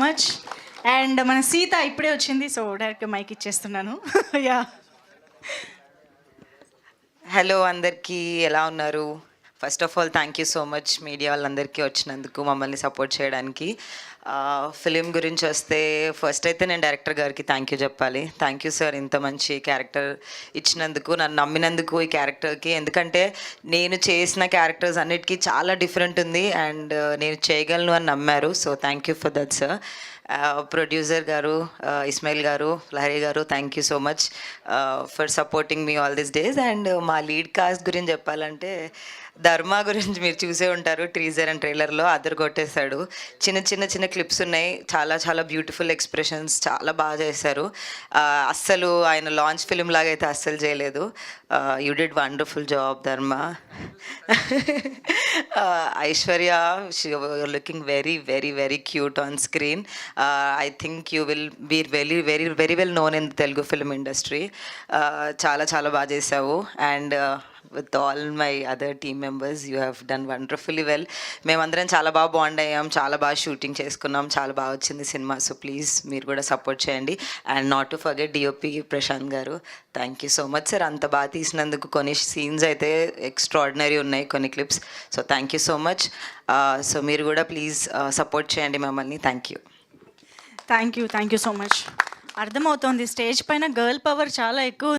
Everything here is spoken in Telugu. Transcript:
మచ్. అండ్ మన సీత ఇప్పుడే వచ్చింది, సో డైరెక్ట్గా మైక్ ఇచ్చేస్తున్నాను. యా. హలో అందరికీ, ఎలా ఉన్నారు? First of all thank you so much media వాళ్ళందరికీ వచ్చినందుకు, మమ్మల్ని సపోర్ట్ చేయడానికి. ఫిలిం గురించి వస్తే ఫస్ట్ అయితే నేను డైరెక్టర్ గారికి థ్యాంక్ యూ చెప్పాలి. థ్యాంక్ యూ సార్, ఇంత మంచి క్యారెక్టర్ ఇచ్చినందుకు, నన్ను నమ్మినందుకు ఈ క్యారెక్టర్కి. ఎందుకంటే నేను చేసిన క్యారెక్టర్స్ అన్నిటికీ చాలా డిఫరెంట్ ఉంది అండ్ నేను చేయగలను అని నమ్మారు. So thank you for that sir. Producer గారు, ఇస్మాయిల్ గారు, లహరి గారు, thank you so much for supporting me all this days. And మా లీడ్ కాస్ట్ గురించి చెప్పాలంటే, ధర్మ గురించి మీరు చూసే ఉంటారు టీజర్ అండ్ ట్రైలర్లో, అద్దరు కొట్టేశాడు. చిన్న క్లిప్స్ ఉన్నాయి, చాలా చాలా బ్యూటిఫుల్ ఎక్స్ప్రెషన్స్, చాలా బాగా చేశారు. అస్సలు ఆయన లాంచ్ ఫిలిం లాగా అయితే అస్సలు చేయలేదు. You did wonderful job Dharma. Aishwarya, looking very very very cute on screen. I think you will be very well known in Telugu film industry. చాలా చాలా బాగా చేసావు. And with all my other team members you have done wonderfully well. మేమందరం చాలా బాగా బాండ్ అయ్యాం, చాలా బాగా షూటింగ్ చేసుకున్నాం, చాలా బాగా వచ్చింది సినిమా. సో ప్లీజ్ మీరు కూడా సపోర్ట్ చేయండి. And not to forget DOP Prashanth గారు, thank you so much sir. అంత బాగా తీసినందుకు. కొన్ని సీన్స్ అయితే ఎక్స్ట్రాడినరీ ఉన్నాయి, కొన్ని clips. So thank you so much. So మీరు కూడా ప్లీజ్ సపోర్ట్ చేయండి మమ్మల్ని. Thank you. Thank you so much. అర్థమవుతోంది, స్టేజ్ పైన గర్ల్ పవర్ చాలా ఎక్కువ.